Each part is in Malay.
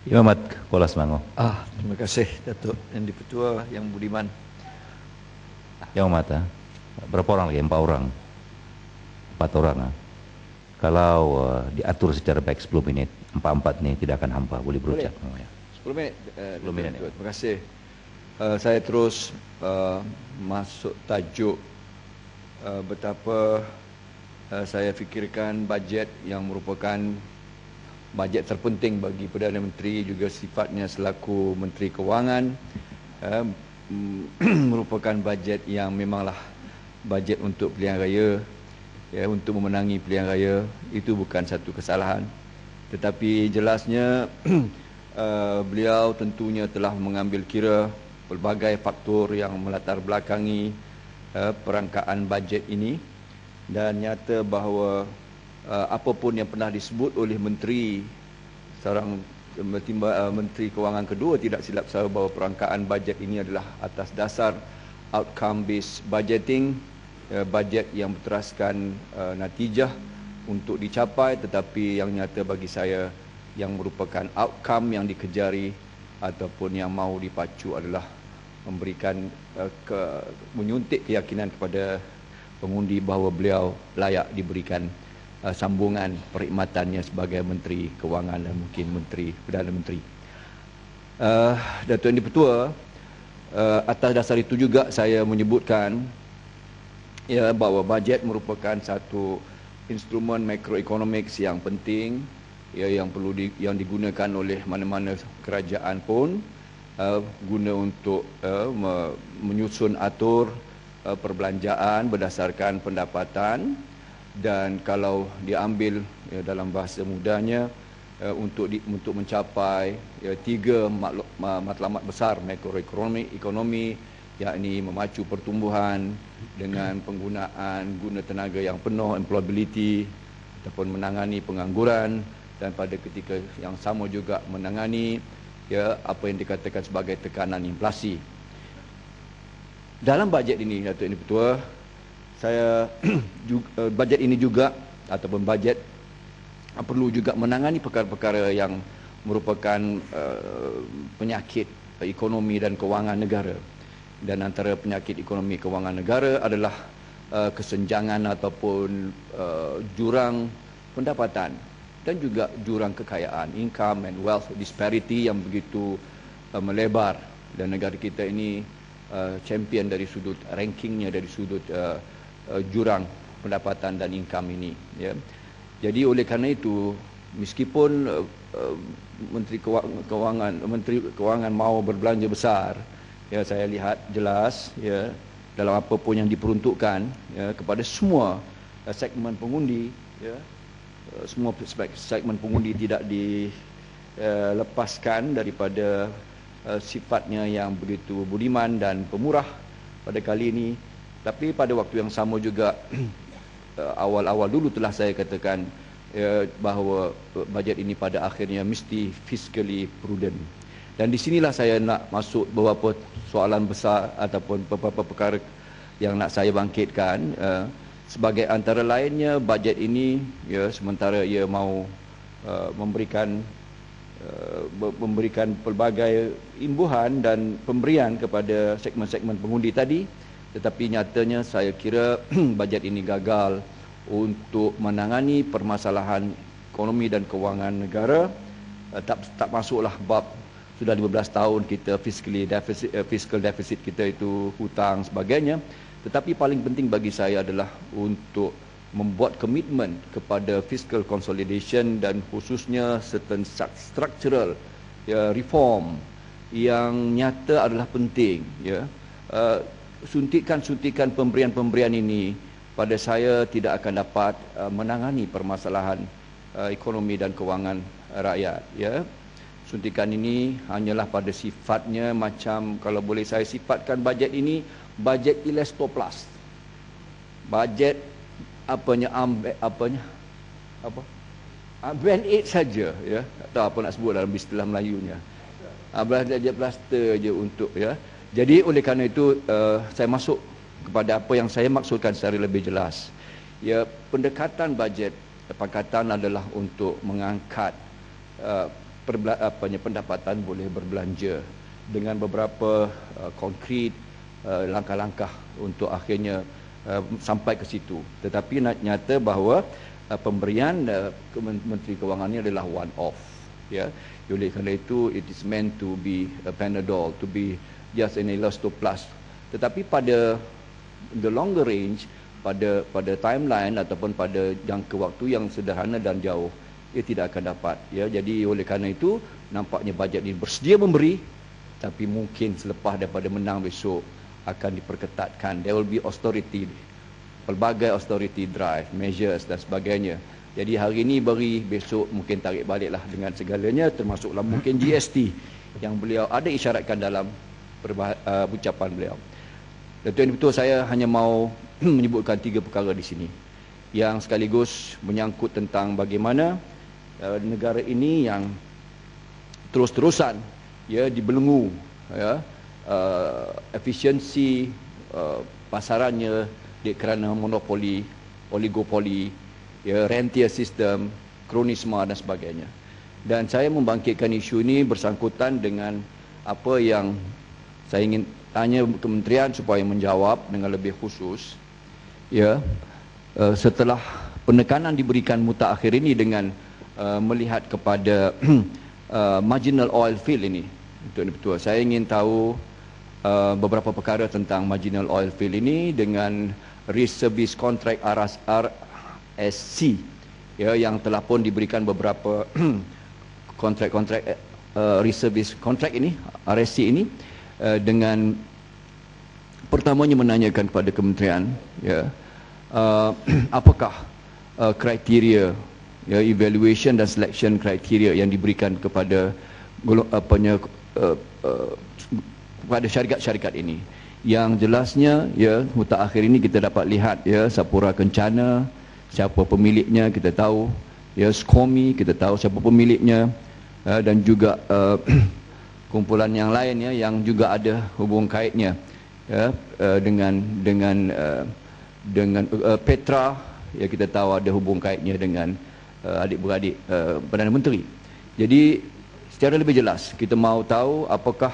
Imamat Kuala Selangor. Terima kasih Datuk Yang Dipertua, Yang Budiman. Yang mata. Berapa orang lagi? 4 orang. 4 orang. Kalau diatur secara baik 10 minit, 4-4 ni tidak akan hampa, boleh berucap. Boleh. 10 minit. 10 minit. Terima kasih. Saya terus masuk tajuk betapa saya fikirkan bajet yang merupakan bajet terpenting bagi Perdana Menteri, juga sifatnya selaku Menteri Kewangan, merupakan bajet yang memanglah bajet untuk pilihan raya, untuk memenangi pilihan raya. Itu bukan satu kesalahan, tetapi jelasnya beliau tentunya telah mengambil kira pelbagai faktor yang melatar belakangi perangkaan bajet ini, dan nyata bahawa apapun yang pernah disebut oleh Menteri Menteri Kewangan kedua, tidak silap saya, bahawa perangkaan bajet ini adalah atas dasar outcome based budgeting, bajet yang berteraskan natijah untuk dicapai, tetapi yang nyata bagi saya yang merupakan outcome yang dikejari ataupun yang mahu dipacu adalah memberikan menyuntik keyakinan kepada pengundi bahawa beliau layak diberikan sambungan perkhidmatannya sebagai Menteri Kewangan dan mungkin Perdana Menteri. Datuk Yang Dipertua, atas dasar itu juga saya menyebutkan bahawa bajet merupakan satu instrumen makroekonomik yang penting, yang perlu yang digunakan oleh mana-mana kerajaan pun, guna untuk menyusun atur perbelanjaan berdasarkan pendapatan, dan kalau diambil dalam bahasa mudahnya untuk mencapai 3 matlamat besar makroekonomi, yakni memacu pertumbuhan dengan penggunaan guna tenaga yang penuh, employability, ataupun menangani pengangguran, dan pada ketika yang sama juga menangani apa yang dikatakan sebagai tekanan inflasi. Dalam bajet ini, Datuk Yang Dipertua, saya bajet ini juga ataupun bajet perlu juga menangani perkara-perkara yang merupakan penyakit ekonomi dan kewangan negara. Dan antara penyakit ekonomi kewangan negara adalah kesenjangan ataupun jurang pendapatan dan juga jurang kekayaan, income and wealth disparity yang begitu melebar, dan negara kita ini champion dari sudut rankingnya, dari sudut jurang pendapatan dan income ini. Jadi oleh kerana itu, meskipun Menteri Kewangan mahu berbelanja besar, saya lihat jelas dalam apa pun yang diperuntukkan kepada semua segmen pengundi, semua segmen pengundi tidak dilepaskan daripada sifatnya yang begitu budiman dan pemurah pada kali ini. Tapi pada waktu yang sama juga awal-awal dulu telah saya katakan bahawa bajet ini pada akhirnya mesti fiscally prudent. Dan di sinilah saya nak masuk beberapa soalan besar ataupun beberapa perkara yang nak saya bangkitkan. Sebagai antara lainnya, bajet ini sementara ia mahu memberikan pelbagai imbuhan dan pemberian kepada segmen-segmen pengundi tadi, tetapi nyatanya saya kira bajet ini gagal untuk menangani permasalahan ekonomi dan kewangan negara. Tak masuklah bab sudah 15 tahun kita fiscal deficit kita itu hutang sebagainya. Tetapi paling penting bagi saya adalah untuk membuat komitmen kepada fiscal consolidation dan khususnya certain structural reform yang nyata adalah penting. Suntikan-suntikan pemberian-pemberian ini pada saya tidak akan dapat menangani permasalahan ekonomi dan kewangan rakyat. Suntikan ini hanyalah pada sifatnya macam, kalau boleh saya sifatkan bajet ini, bajet elastoplas. Bajet band-aid saja, tak tahu apa nak sebut dalam istilah Melayunya. Bajet plaster je untuk Jadi oleh kerana itu saya masuk kepada apa yang saya maksudkan secara lebih jelas. Pendekatan bajet pakatan adalah untuk mengangkat pendapatan boleh berbelanja dengan beberapa konkret langkah-langkah untuk akhirnya sampai ke situ. Tetapi nyata bahawa pemberian Menteri Kewangan ini adalah one off, ya. Oleh kerana itu it is meant to be a Panadol, to be just an Elasto plus. Tetapi pada the longer range, pada timeline ataupun pada jangka waktu yang sederhana dan jauh, ia tidak akan dapat, ya. Jadi oleh kerana itu nampaknya bajet ini bersedia memberi, tapi mungkin selepas daripada menang besok akan diperketatkan. There will be austerity, pelbagai austerity drive, measures dan sebagainya. Jadi hari ini beri, besok mungkin tarik baliklah dengan segalanya, termasuklah mungkin GST yang beliau ada isyaratkan dalam ucapan beliau. Dan tuan betul, saya hanya mau menyebutkan 3 perkara di sini yang sekaligus menyangkut tentang bagaimana negara ini yang terus-terusan, ya, dibelenggu, ya, efisiensi pasarannya kerana monopoli, oligopoli, ya, rentier system, kronisme dan sebagainya. Dan saya membangkitkan isu ini bersangkutan dengan apa yang saya ingin tanya kementerian supaya menjawab dengan lebih khusus, ya. Setelah penekanan diberikan mutakhir ini dengan melihat kepada marginal oil field ini, betul-betul saya ingin tahu beberapa perkara tentang marginal oil field ini dengan risk service contract RSC, ya, yang telah pun diberikan beberapa kontrak-kontrak risk service contract ini, RSC ini, dengan pertamanya menanyakan kepada kementerian, ya, apakah kriteria, ya, evaluation dan selection kriteria yang diberikan kepada kepada syarikat-syarikat ini. Yang jelasnya, ya, mutakhir ini kita dapat lihat, ya, Sapura Kencana, siapa pemiliknya kita tahu, ya, SCOMI kita tahu siapa pemiliknya, dan juga kumpulan yang lain, ya, yang juga ada hubung kaitnya, ya, dengan Petra, ya, kita tahu ada hubung kaitnya dengan adik-beradik Perdana Menteri. Jadi secara lebih jelas kita mahu tahu apakah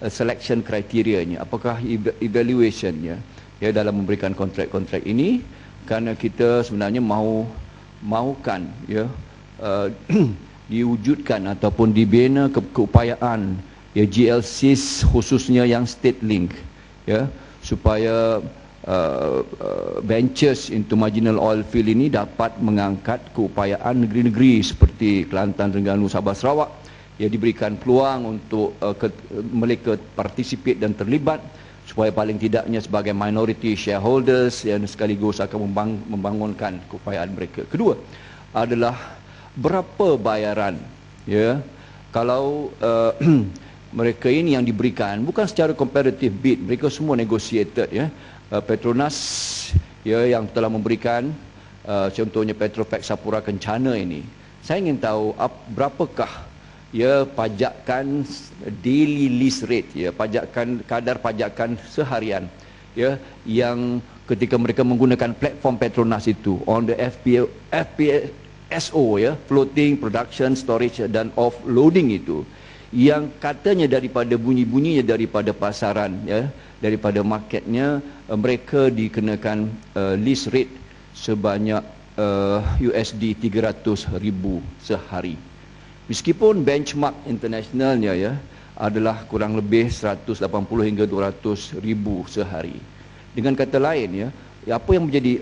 selection kriterianya, apakah evaluationnya, ya, dalam memberikan kontrak-kontrak ini, kerana kita sebenarnya mahukan, ya, diwujudkan ataupun dibina keupayaan, ya, GLCs khususnya yang state link, ya, supaya ventures into marginal oil field ini dapat mengangkat keupayaan negeri-negeri seperti Kelantan, Terengganu, Sabah, Sarawak, ya, diberikan peluang untuk mereka participate dan terlibat, supaya paling tidaknya sebagai minority shareholders yang sekaligus akan membangunkan keupayaan mereka. Kedua adalah berapa bayaran, ya, kalau mereka ini yang diberikan bukan secara competitive bid, mereka semua negotiated, ya. Petronas, ya, yang telah memberikan contohnya Petrofac Sapura Kencana ini, saya ingin tahu berapakah, ya, pajakan daily lease rate, ya, pajakan, kadar pajakan seharian, ya, yang ketika mereka menggunakan platform Petronas itu on the FPSO, ya, floating, production, storage dan offloading itu, yang katanya daripada bunyi-bunyinya daripada pasaran, ya, daripada marketnya, mereka dikenakan lease rate sebanyak USD 300,000 sehari. Meskipun benchmark internationalnya, ya, adalah kurang lebih 180 hingga 200,000 sehari. Dengan kata lain, ya, apa yang menjadi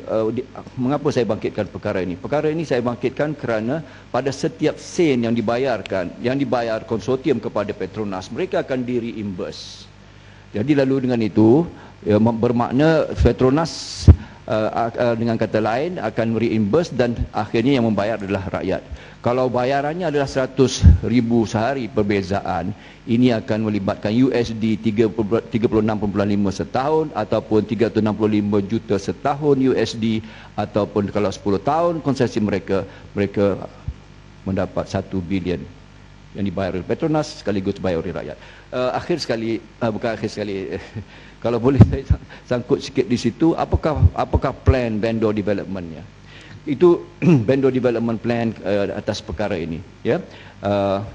mengapa saya bangkitkan perkara ini? Perkara ini saya bangkitkan kerana pada setiap sen yang dibayar konsortium kepada Petronas, mereka akan di-reimburse. Jadi lalu dengan itu, ya, bermakna Petronas dengan kata lain akan reimburse dan akhirnya yang membayar adalah rakyat. Kalau bayarannya adalah 100,000 sehari perbezaan, ini akan melibatkan USD 36.5 setahun ataupun 365 juta setahun USD, ataupun kalau 10 tahun konsesi mereka mendapat 1 bilion yang dibayar oleh Petronas sekaligus dibayar oleh rakyat. Kalau boleh saya sangkut sikit di situ, apakah plan vendor developmentnya? Itu vendor development plan atas perkara ini, ya.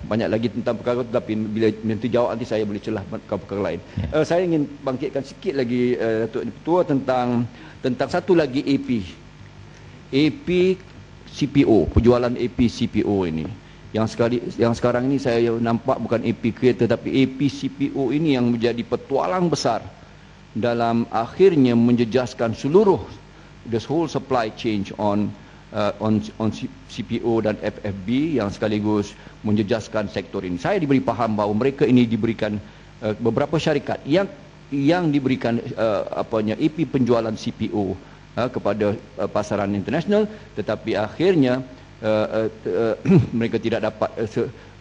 Banyak lagi tentang perkara, tapi bila nanti jawab nanti saya boleh celah perkara lain. Saya ingin bangkitkan sikit lagi Datuk Ketua tentang satu lagi AP CPO, penjualan AP CPO ini. Yang sekarang ini saya nampak bukan AP kereta, tapi AP CPO ini yang menjadi petualang besar dalam akhirnya menjejaskan seluruh the whole supply chain on CPO dan FFB yang sekaligus menjejaskan sektor ini. Saya diberi faham bahawa mereka ini diberikan beberapa syarikat yang diberikan AP penjualan CPO kepada pasaran internasional, tetapi akhirnya mereka tidak dapat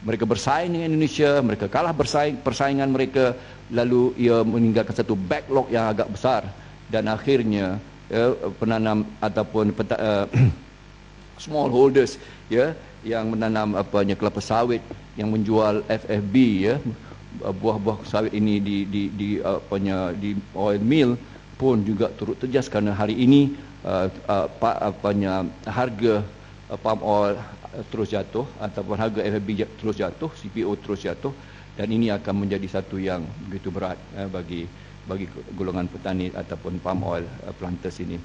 mereka bersaing dengan Indonesia, mereka kalah persaingan mereka, lalu ia meninggalkan satu backlog yang agak besar, dan akhirnya penanam ataupun smallholders, ya, yang menanam kelapa sawit yang menjual FFB, ya, buah-buah sawit ini di oil mill pun juga turut terjejas kerana hari ini harga palm oil terus jatuh ataupun harga FFB terus jatuh, CPO terus jatuh, dan ini akan menjadi satu yang begitu berat bagi golongan petani ataupun palm oil planters ini.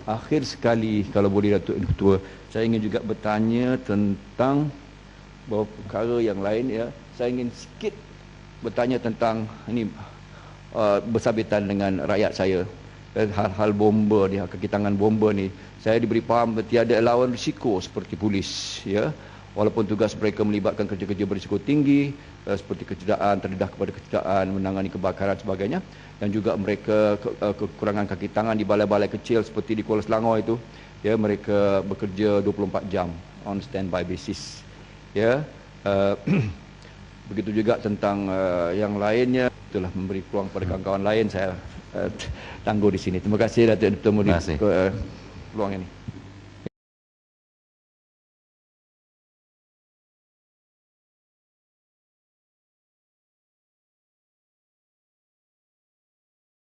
Akhir sekali, kalau boleh Datuk Ketua, saya ingin juga bertanya tentang beberapa perkara yang lain, ya. Saya ingin sikit bertanya tentang ini bersabitan dengan rakyat saya. Hal-hal bomba ni, kaki tangan bomba ni, saya diberi faham tiada lawan risiko seperti polis, ya. Walaupun tugas mereka melibatkan kerja-kerja berisiko tinggi, seperti kecederaan, terdedah kepada kecederaan, menangani kebakaran sebagainya, dan juga mereka kekurangan kaki tangan di balai-balai kecil seperti di Kuala Selangor itu, ya, mereka bekerja 24 jam on standby basis, ya. Begitu juga tentang yang lainnya, itulah memberi peluang kepada kawan-kawan lain. Saya tangguh di sini. Terima kasih Datuk bertemu di peluang ini.